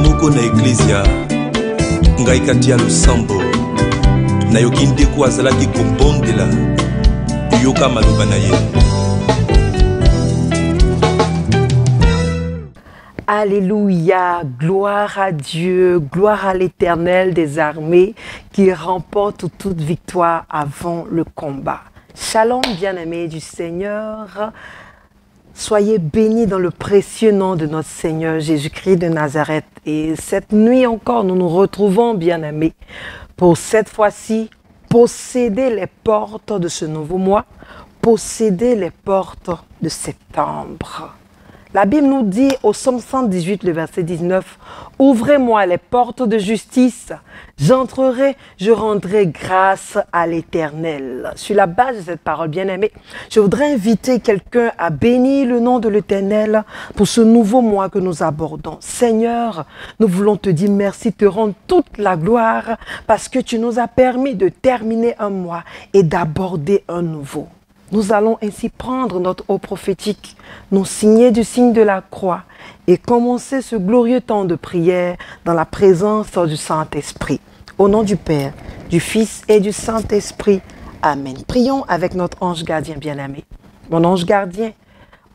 Moko na Ecclesia ngai kati ya losambo nayoki ndeko azalaki kobondela yoka maloba na ye. Alléluia, gloire à Dieu, gloire à l'Éternel des armées qui remporte toute victoire avant le combat. Shalom bien-aimés du Seigneur. Soyez bénis dans le précieux nom de notre Seigneur Jésus-Christ de Nazareth. Et cette nuit encore, nous nous retrouvons, bien-aimés, pour cette fois-ci posséder les portes de ce nouveau mois, posséder les portes de septembre. La Bible nous dit au psaume 118, le verset 19, « Ouvrez-moi les portes de justice, j'entrerai, je rendrai grâce à l'Éternel. » Sur la base de cette parole bien-aimée, je voudrais inviter quelqu'un à bénir le nom de l'Éternel pour ce nouveau mois que nous abordons. Seigneur, nous voulons te dire merci, te rendre toute la gloire parce que tu nous as permis de terminer un mois et d'aborder un nouveau. Nous allons ainsi prendre notre eau prophétique, nous signer du signe de la croix et commencer ce glorieux temps de prière dans la présence du Saint-Esprit. Au nom du Père, du Fils et du Saint-Esprit. Amen. Prions avec notre ange gardien bien-aimé. Mon ange gardien,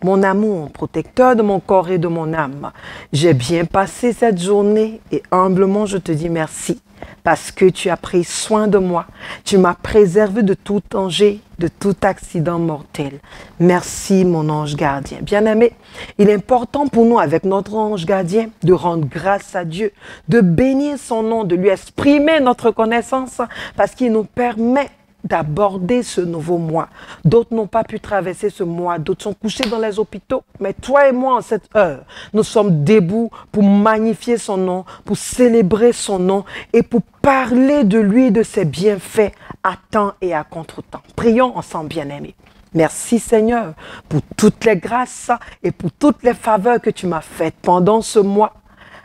mon amour, protecteur de mon corps et de mon âme, j'ai bien passé cette journée et humblement je te dis merci. Parce que tu as pris soin de moi, tu m'as préservé de tout danger, de tout accident mortel. Merci mon ange gardien. Bien-aimé, il est important pour nous avec notre ange gardien de rendre grâce à Dieu, de bénir son nom, de lui exprimer notre connaissance parce qu'il nous permet d'aborder ce nouveau mois. D'autres n'ont pas pu traverser ce mois, d'autres sont couchés dans les hôpitaux. Mais toi et moi, en cette heure, nous sommes debout pour magnifier son nom, pour célébrer son nom et pour parler de lui et de ses bienfaits à temps et à contre-temps. Prions ensemble, bien-aimés. Merci Seigneur pour toutes les grâces et pour toutes les faveurs que tu m'as faites pendant ce mois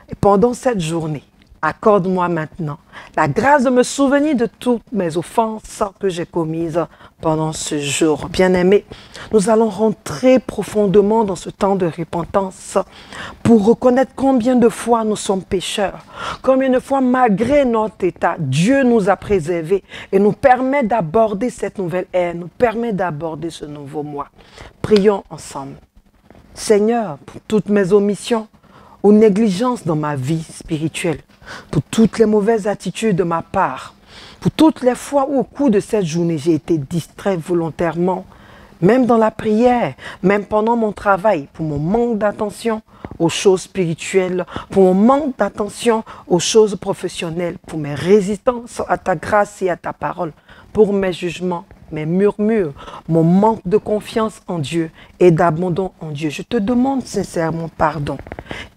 et pendant cette journée. Accorde-moi maintenant la grâce de me souvenir de toutes mes offenses que j'ai commises pendant ce jour. Bien-aimés, nous allons rentrer profondément dans ce temps de repentance pour reconnaître combien de fois nous sommes pécheurs, combien de fois malgré notre état, Dieu nous a préservés et nous permet d'aborder cette nouvelle ère, nous permet d'aborder ce nouveau mois. Prions ensemble. Seigneur, pour toutes mes omissions, ou négligence dans ma vie spirituelle, pour toutes les mauvaises attitudes de ma part, pour toutes les fois où au cours de cette journée, j'ai été distrait volontairement, même dans la prière, même pendant mon travail, pour mon manque d'attention aux choses spirituelles, pour mon manque d'attention aux choses professionnelles, pour mes résistances à ta grâce et à ta parole, pour mes jugements, mes murmures, mon manque de confiance en Dieu et d'abandon en Dieu. Je te demande sincèrement pardon.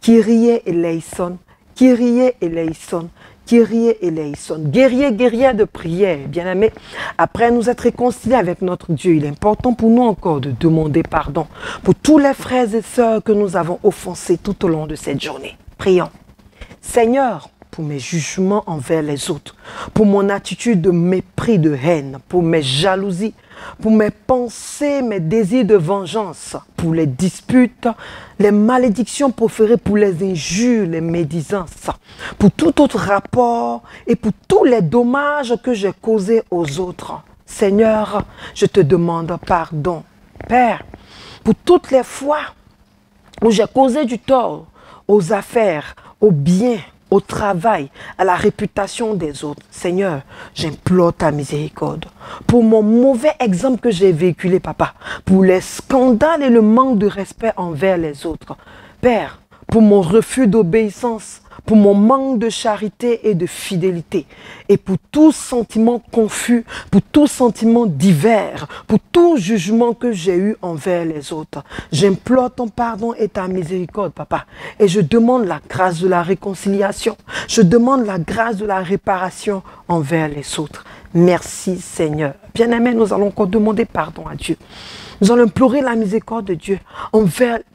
Kyrie eleison, Kyrie eleison, Kyrie eleison. Guerrier, guerrière de prière, bien-aimé. Après nous être réconciliés avec notre Dieu, il est important pour nous encore de demander pardon pour tous les frères et sœurs que nous avons offensés tout au long de cette journée. Prions. Seigneur, pour mes jugements envers les autres, pour mon attitude de mépris, de haine, pour mes jalousies, pour mes pensées, mes désirs de vengeance, pour les disputes, les malédictions proférées, pour les injures, les médisances, pour tout autre rapport et pour tous les dommages que j'ai causés aux autres. Seigneur, je te demande pardon. Père, pour toutes les fois où j'ai causé du tort aux affaires, aux biens, au travail, à la réputation des autres. Seigneur, j'implore ta miséricorde. Pour mon mauvais exemple que j'ai véhiculé, papa, pour les scandales et le manque de respect envers les autres. Père, pour mon refus d'obéissance, pour mon manque de charité et de fidélité, et pour tout sentiment confus, pour tout sentiment divers, pour tout jugement que j'ai eu envers les autres. J'implore ton pardon et ta miséricorde, papa, et je demande la grâce de la réconciliation, je demande la grâce de la réparation envers les autres. Merci Seigneur. Bien-aimés, nous allons encore demander pardon à Dieu Nous allons implorer la miséricorde de Dieu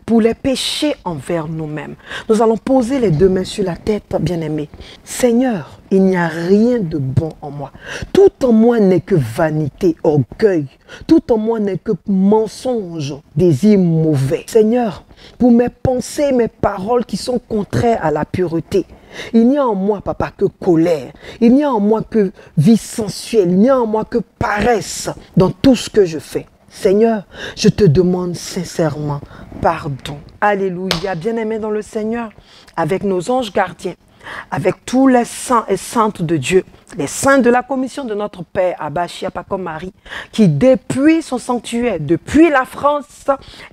pour les péchés envers nous-mêmes. Nous allons poser les deux mains sur la tête, bien-aimés. Seigneur, il n'y a rien de bon en moi. Tout en moi n'est que vanité, orgueil. Tout en moi n'est que mensonge, désir mauvais. Seigneur, pour mes pensées, mes paroles qui sont contraires à la pureté, il n'y a en moi, papa, que colère. Il n'y a en moi que vie sensuelle. Il n'y a en moi que paresse dans tout ce que je fais. Seigneur, je te demande sincèrement pardon. Alléluia. Bien-aimés dans le Seigneur, avec nos anges gardiens, avec tous les saints et saintes de Dieu, les saints de la commission de notre Père, Abba Chiapako Marie, qui depuis son sanctuaire, depuis la France,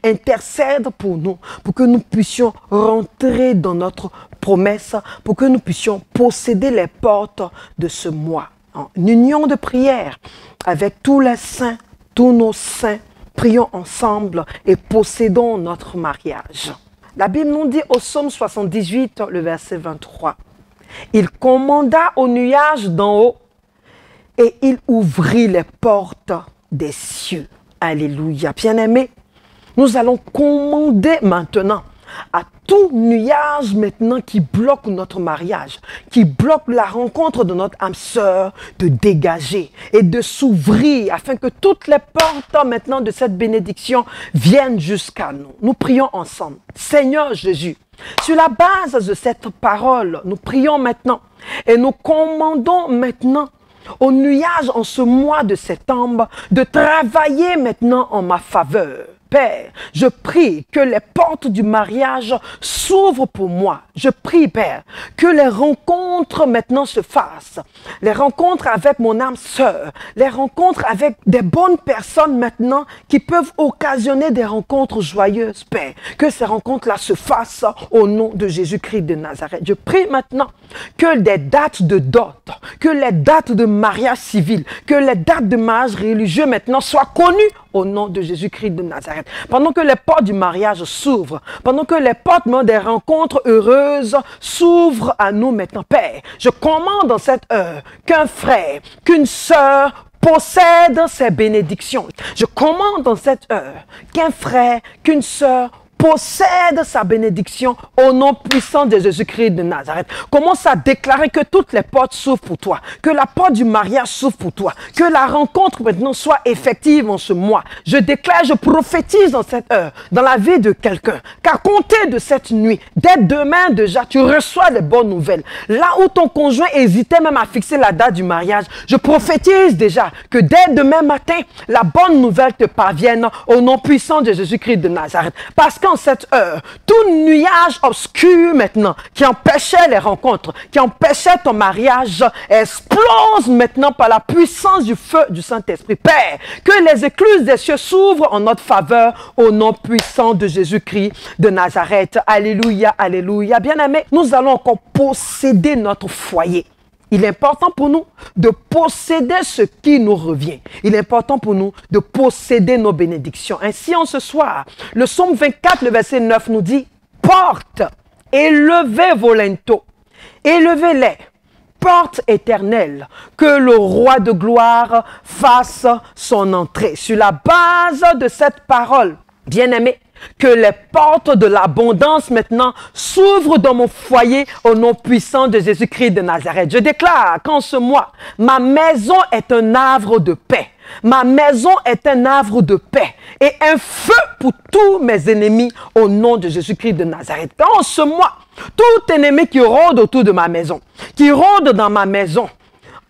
intercède pour nous, pour que nous puissions rentrer dans notre promesse, pour que nous puissions posséder les portes de ce mois. En union de prière avec tous les saints, tous nos saints, prions ensemble et possédons notre mariage. La Bible nous dit au psaume 78, le verset 23, « Il commanda aux nuages d'en haut et il ouvrit les portes des cieux. » Alléluia. Bien-aimés, nous allons commander maintenant à tout nuage maintenant qui bloque notre mariage, qui bloque la rencontre de notre âme sœur, de dégager et de s'ouvrir afin que toutes les portes maintenant de cette bénédiction viennent jusqu'à nous. Nous prions ensemble. Seigneur Jésus, sur la base de cette parole, nous prions maintenant et nous commandons maintenant aux nuages en ce mois de septembre de travailler maintenant en ma faveur. Père, je prie que les portes du mariage s'ouvrent pour moi. Je prie, Père, que les rencontres maintenant se fassent. Les rencontres avec mon âme sœur, les rencontres avec des bonnes personnes maintenant qui peuvent occasionner des rencontres joyeuses, Père. Que ces rencontres-là se fassent au nom de Jésus-Christ de Nazareth. Je prie maintenant que des dates de dot, que les dates de mariage civil, que les dates de mariage religieux maintenant soient connues au nom de Jésus-Christ de Nazareth. Pendant que les portes du mariage s'ouvrent, pendant que les portes des rencontres heureuses s'ouvrent à nous maintenant, Père, je commande dans cette heure qu'un frère, qu'une sœur possède ces bénédictions. Je commande dans cette heure qu'un frère, qu'une sœur possède sa bénédiction au nom puissant de Jésus-Christ de Nazareth. Commence à déclarer que toutes les portes s'ouvrent pour toi, que la porte du mariage s'ouvre pour toi, que la rencontre maintenant soit effective en ce mois. Je déclare, je prophétise dans cette heure, dans la vie de quelqu'un, qu'à compter de cette nuit, dès demain déjà, tu reçois les bonnes nouvelles. Là où ton conjoint hésitait même à fixer la date du mariage, je prophétise déjà que dès demain matin, la bonne nouvelle te parvienne au nom puissant de Jésus-Christ de Nazareth. Parce qu'en cette heure, tout nuage obscur maintenant qui empêchait les rencontres, qui empêchait ton mariage, explose maintenant par la puissance du feu du Saint-Esprit. Père, que les écluses des cieux s'ouvrent en notre faveur au nom puissant de Jésus-Christ de Nazareth. Alléluia, alléluia. Bien-aimés, nous allons encore posséder notre foyer. Il est important pour nous de posséder ce qui nous revient. Il est important pour nous de posséder nos bénédictions. Ainsi, en ce soir, le psaume 24, le verset 9 nous dit « Porte, élevez vos linteaux, élevez-les, porte éternelle, que le roi de gloire fasse son entrée. » Sur la base de cette parole, bien-aimés, que les portes de l'abondance maintenant s'ouvrent dans mon foyer au nom puissant de Jésus-Christ de Nazareth. Je déclare qu'en ce mois, ma maison est un havre de paix. Ma maison est un havre de paix et un feu pour tous mes ennemis au nom de Jésus-Christ de Nazareth. En ce mois, tout ennemi qui rôde autour de ma maison, qui rôde dans ma maison,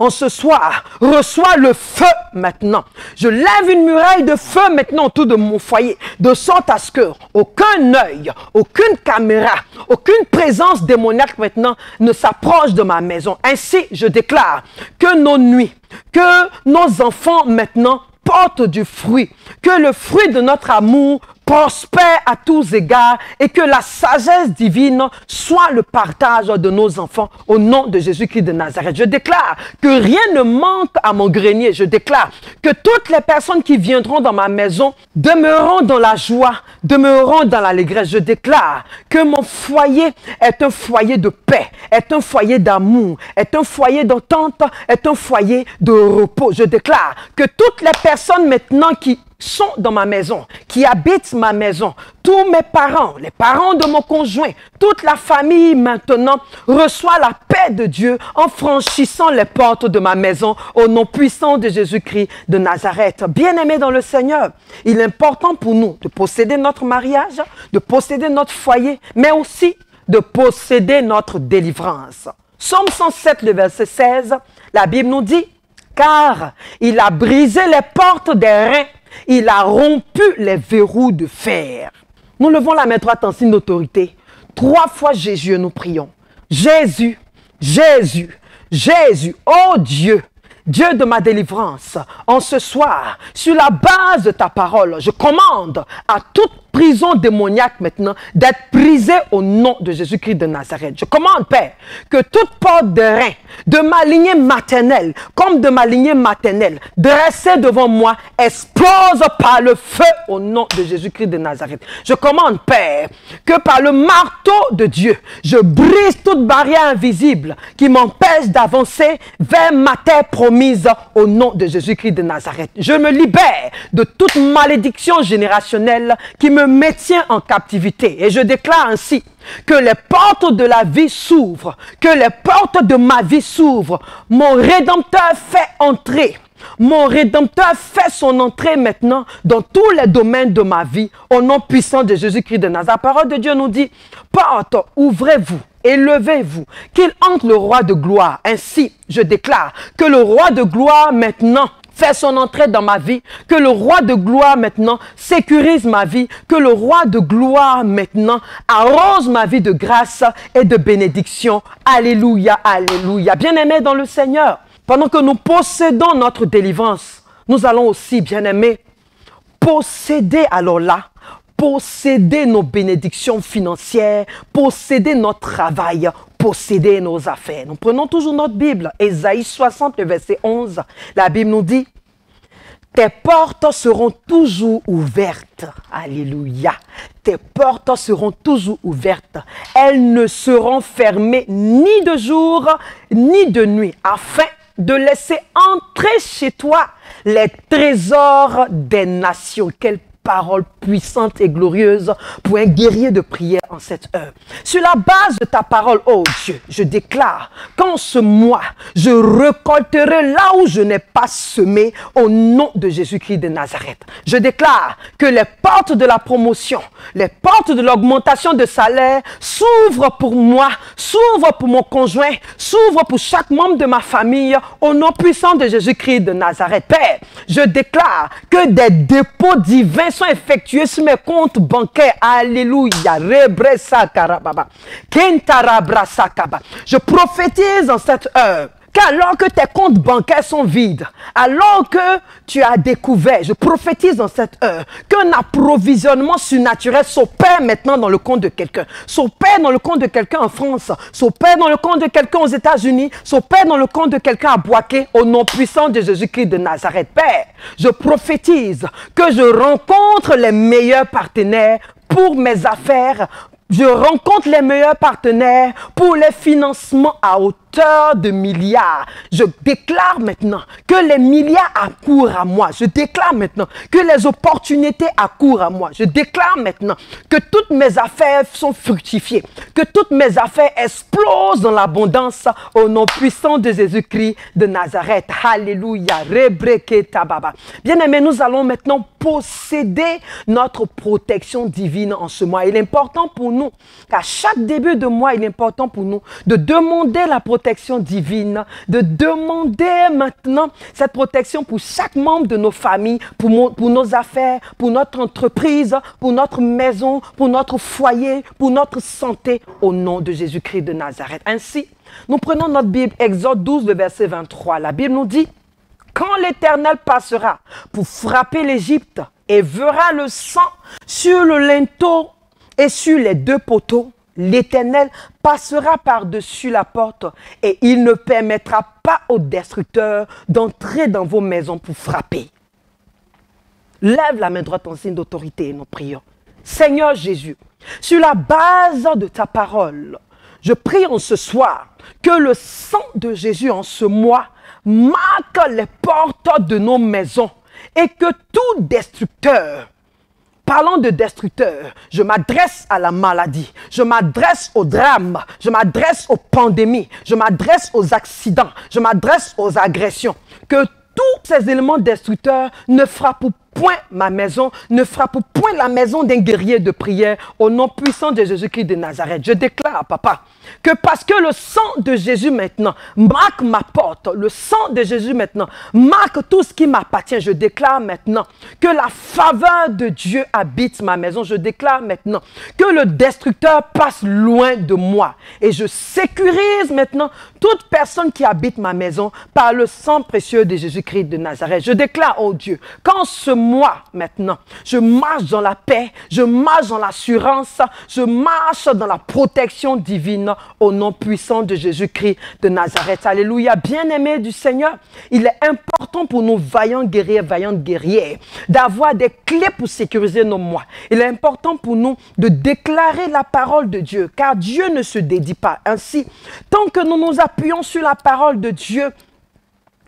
en ce soir, reçois le feu maintenant. Je lève une muraille de feu maintenant autour de mon foyer, de sorte à ce que aucun œil, aucune caméra, aucune présence démoniaque maintenant ne s'approche de ma maison. Ainsi, je déclare que nos nuits, que nos enfants maintenant portent du fruit, que le fruit de notre amour prospère à tous égards et que la sagesse divine soit le partage de nos enfants au nom de Jésus-Christ de Nazareth. Je déclare que rien ne manque à mon grenier. Je déclare que toutes les personnes qui viendront dans ma maison demeureront dans la joie, demeureront dans l'allégresse. Je déclare que mon foyer est un foyer de paix, est un foyer d'amour, est un foyer d'entente, est un foyer de repos. Je déclare que toutes les personnes maintenant qui sont dans ma maison, qui habitent ma maison, tous mes parents, les parents de mon conjoint, toute la famille maintenant reçoit la paix de Dieu en franchissant les portes de ma maison au nom puissant de Jésus-Christ de Nazareth. Bien-aimés dans le Seigneur, il est important pour nous de posséder notre mariage, de posséder notre foyer, mais aussi de posséder notre délivrance. Psaume 107, le verset 16, la Bible nous dit « Car il a brisé les portes des reins, il a rompu les verrous de fer. » Nous levons la main droite en signe d'autorité. 3 fois Jésus, nous prions. Jésus, Jésus, Jésus, oh Dieu, Dieu de ma délivrance, en ce soir, sur la base de ta parole, je commande à toute prison démoniaque maintenant d'être brisée au nom de Jésus-Christ de Nazareth. Je commande, Père, que toute porte de rein de ma lignée maternelle comme de ma lignée maternelle dressée devant moi explose par le feu au nom de Jésus-Christ de Nazareth. Je commande, Père, que par le marteau de Dieu, je brise toute barrière invisible qui m'empêche d'avancer vers ma terre promise au nom de Jésus-Christ de Nazareth. Je me libère de toute malédiction générationnelle qui me maintient en captivité. Et je déclare ainsi que les portes de la vie s'ouvrent, que les portes de ma vie s'ouvrent. Mon Rédempteur fait entrer. Mon Rédempteur fait son entrée maintenant dans tous les domaines de ma vie au nom puissant de Jésus-Christ de Nazareth. La parole de Dieu nous dit, porte, ouvrez-vous. Élevez-vous, qu'il entre le roi de gloire. Ainsi, je déclare que le roi de gloire maintenant fait son entrée dans ma vie, que le roi de gloire maintenant sécurise ma vie, que le roi de gloire maintenant arrose ma vie de grâce et de bénédiction. Alléluia, alléluia. Bien-aimés dans le Seigneur, pendant que nous possédons notre délivrance, nous allons aussi, bien-aimés, posséder alors là, posséder nos bénédictions financières, posséder notre travail, posséder nos affaires. Nous prenons toujours notre Bible, Ésaïe 60, le verset 11. La Bible nous dit, « Tes portes seront toujours ouvertes. » Alléluia. « Tes portes seront toujours ouvertes. Elles ne seront fermées ni de jour, ni de nuit, afin de laisser entrer chez toi les trésors des nations. » Quelle parole puissante et glorieuse pour un guerrier de prière en cette heure. Sur la base de ta parole, oh Dieu, je déclare qu'en ce mois, je récolterai là où je n'ai pas semé au nom de Jésus-Christ de Nazareth. Je déclare que les portes de la promotion, les portes de l'augmentation de salaire s'ouvrent pour moi, s'ouvrent pour mon conjoint, s'ouvrent pour chaque membre de ma famille au nom puissant de Jésus-Christ de Nazareth. Père, je déclare que des dépôts divins sont effectués sur mes comptes bancaires. Alléluia. Je prophétise en cette heure qu'alors que tes comptes bancaires sont vides, alors que tu as découvert, je prophétise dans cette heure, qu'un approvisionnement surnaturel s'opère maintenant dans le compte de quelqu'un, s'opère dans le compte de quelqu'un en France, s'opère dans le compte de quelqu'un aux États-Unis, s'opère dans le compte de quelqu'un à Boaké, au nom puissant de Jésus-Christ de Nazareth. Père, je prophétise que je rencontre les meilleurs partenaires pour mes affaires. Je rencontre les meilleurs partenaires pour les financements à hauteur de milliards. Je déclare maintenant que les milliards accourent à moi. Je déclare maintenant que les opportunités accourent à moi. Je déclare maintenant que toutes mes affaires sont fructifiées, que toutes mes affaires explosent dans l'abondance au nom puissant de Jésus-Christ de Nazareth. Alléluia. Bien-aimés, nous allons maintenant posséder notre protection divine en ce mois. Il est important pour nous qu'à chaque début de mois, il est important pour nous de demander la protection divine, de demander maintenant cette protection pour chaque membre de nos familles, pour nos affaires, pour notre entreprise, pour notre maison, pour notre foyer, pour notre santé, au nom de Jésus-Christ de Nazareth. Ainsi, nous prenons notre Bible, Exode 12, le verset 23. La Bible nous dit, « Quand l'Éternel passera pour frapper l'Égypte et verra le sang sur le linteau et sur les 2 poteaux, l'Éternel passera par-dessus la porte et il ne permettra pas aux destructeurs d'entrer dans vos maisons pour frapper. » Lève la main droite en signe d'autorité et nous prions. Seigneur Jésus, sur la base de ta parole, je prie en ce soir que le sang de Jésus en ce mois marque les portes de nos maisons et que tout destructeur, parlant de destructeur, je m'adresse à la maladie, je m'adresse au drame, je m'adresse aux pandémies, je m'adresse aux accidents, je m'adresse aux agressions, que tous ces éléments destructeurs ne frappent point ma maison, ne frappe point la maison d'un guerrier de prière au nom puissant de Jésus-Christ de Nazareth. Je déclare, papa, que parce que le sang de Jésus maintenant marque ma porte, le sang de Jésus maintenant marque tout ce qui m'appartient. Je déclare maintenant que la faveur de Dieu habite ma maison. Je déclare maintenant que le destructeur passe loin de moi. Et je sécurise maintenant toute personne qui habite ma maison par le sang précieux de Jésus-Christ de Nazareth. Je déclare, oh Dieu, qu'en ce mois maintenant, je marche dans la paix, je marche dans l'assurance, je marche dans la protection divine au nom puissant de Jésus-Christ de Nazareth. Alléluia. Bien-aimés du Seigneur, il est important pour nous, vaillants guerriers, vaillantes guerrières, d'avoir des clés pour sécuriser nos mois. Il est important pour nous de déclarer la parole de Dieu, car Dieu ne se dédie pas. Ainsi, tant que nous nous appuyons sur la parole de Dieu,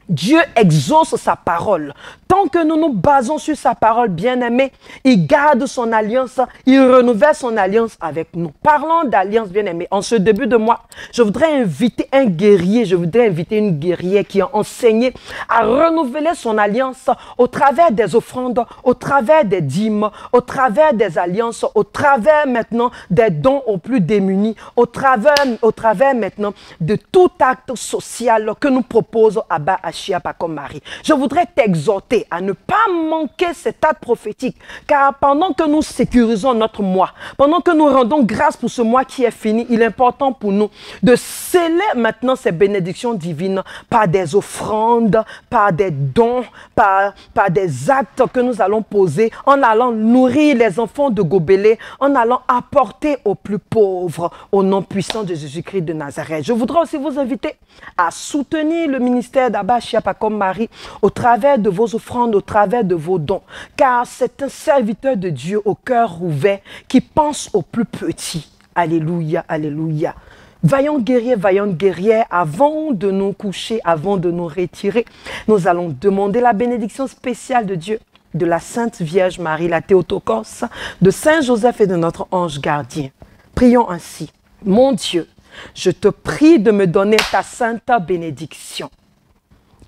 Dieu exauce sa parole. Tant que nous nous basons sur sa parole, bien-aimé, il garde son alliance, il renouvelle son alliance avec nous. Parlons d'alliance, bien-aimé. En ce début de mois, je voudrais inviter un guerrier, je voudrais inviter une guerrière qui a enseigné à renouveler son alliance au travers des offrandes, au travers des dîmes, au travers des alliances, au travers maintenant des dons aux plus démunis, au travers maintenant de tout acte social que nous propose Abba Ashia Pakom Marie. Je voudrais t'exhorter à ne pas manquer cet acte prophétique, car pendant que nous sécurisons notre mois, pendant que nous rendons grâce pour ce mois qui est fini, il est important pour nous de sceller maintenant ces bénédictions divines par des offrandes, par des dons, par des actes que nous allons poser, en allant nourrir les enfants de Gobelé, en allant apporter aux plus pauvres au nom puissant de Jésus-Christ de Nazareth. Je voudrais aussi vous inviter à soutenir le ministère d'Abba Ashia Pakom Marie au travers de vos offrandes, au travers de vos dons, car c'est un serviteur de Dieu au cœur ouvert qui pense aux plus petits. Alléluia, alléluia. Vaillants guerriers, vaillantes guerrières, avant de nous coucher, avant de nous retirer, nous allons demander la bénédiction spéciale de Dieu, de la Sainte Vierge Marie, la Théotokos, de Saint Joseph et de notre ange gardien. Prions ainsi. Mon Dieu, je te prie de me donner ta sainte bénédiction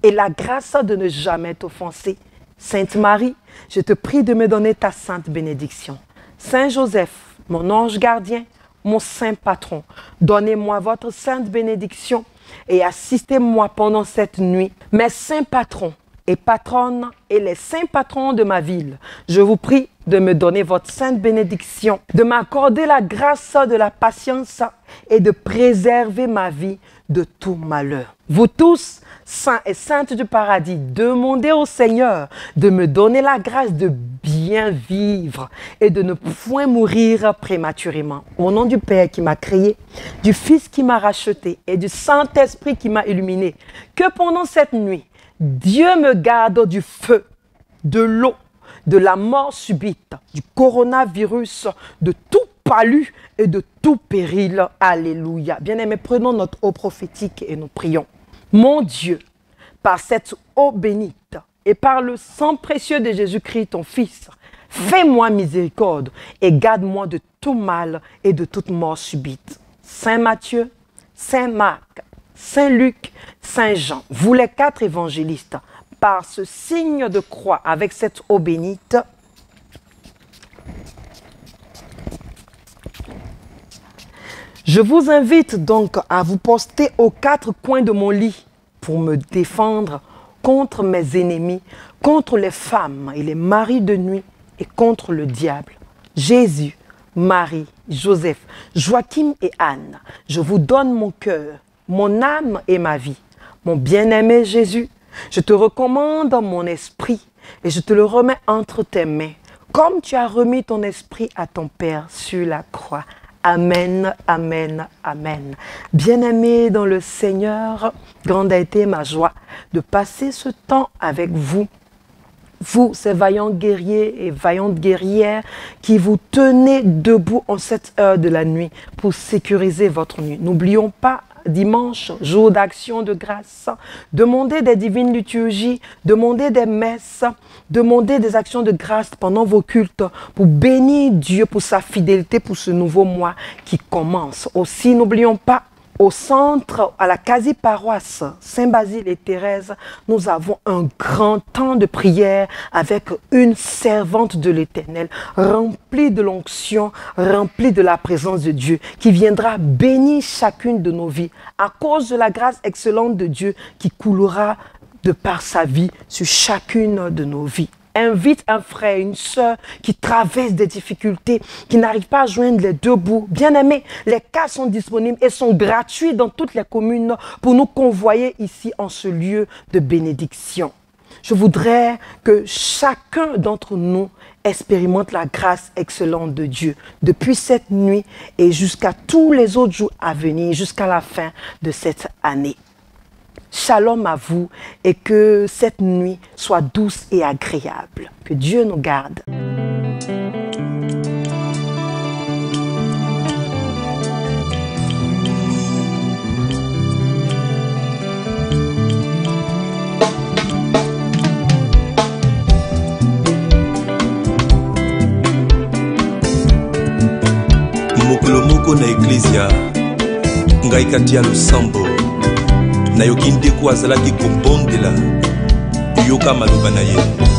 et la grâce de ne jamais t'offenser. Sainte Marie, je te prie de me donner ta sainte bénédiction. Saint Joseph, mon ange gardien, mon saint patron, donnez-moi votre sainte bénédiction et assistez-moi pendant cette nuit. Mes saints patrons et patronnes et les saints patrons de ma ville, je vous prie de me donner votre sainte bénédiction, de m'accorder la grâce de la patience et de préserver ma vie de tout malheur. Vous tous, saints et saintes du paradis, demandez au Seigneur de me donner la grâce de bien vivre et de ne point mourir prématurément. Au nom du Père qui m'a créé, du Fils qui m'a racheté et du Saint-Esprit qui m'a illuminé, que pendant cette nuit, Dieu me garde du feu, de l'eau, de la mort subite, du coronavirus, de tout palu et de tout péril. Alléluia. Bien-aimés, prenons notre eau prophétique et nous prions. Mon Dieu, par cette eau bénite et par le sang précieux de Jésus-Christ, ton Fils, fais-moi miséricorde et garde-moi de tout mal et de toute mort subite. Saint Matthieu, Saint Marc, Saint Luc, Saint Jean, vous les 4 évangélistes, par ce signe de croix avec cette eau bénite, je vous invite donc à vous poster aux 4 coins de mon lit pour me défendre contre mes ennemis, contre les femmes et les maris de nuit et contre le diable. Jésus, Marie, Joseph, Joachim et Anne, je vous donne mon cœur, mon âme et ma vie. Mon bien-aimé Jésus, je te recommande mon esprit et je te le remets entre tes mains, comme tu as remis ton esprit à ton Père sur la croix. Amen, amen, amen. Bien-aimés dans le Seigneur, grande a été ma joie de passer ce temps avec vous. vous, ces vaillants guerriers et vaillantes guerrières qui vous tenez debout en cette heure de la nuit pour sécuriser votre nuit. N'oublions pas, dimanche, jour d'action de grâce, demandez des divines liturgies, demandez des messes, demandez des actions de grâce pendant vos cultes pour bénir Dieu pour sa fidélité pour ce nouveau mois qui commence. Aussi, n'oublions pas, au centre, à la quasi-paroisse Saint-Basile et Thérèse, nous avons un grand temps de prière avec une servante de l'Éternel, remplie de l'onction, remplie de la présence de Dieu, qui viendra bénir chacune de nos vies à cause de la grâce excellente de Dieu qui coulera de par sa vie sur chacune de nos vies. Invite un frère, une sœur qui traverse des difficultés, qui n'arrive pas à joindre les deux bouts. Bien-aimés, les cas sont disponibles et sont gratuits dans toutes les communes pour nous convoyer ici en ce lieu de bénédiction. Je voudrais que chacun d'entre nous expérimente la grâce excellente de Dieu depuis cette nuit et jusqu'à tous les autres jours à venir, jusqu'à la fin de cette année. Shalom à vous et que cette nuit soit douce et agréable. Que Dieu nous garde. mokolo moko na eklezia ngai kati ya losambo nayoki ndeku azalaki kobondela yoka maloba na ye.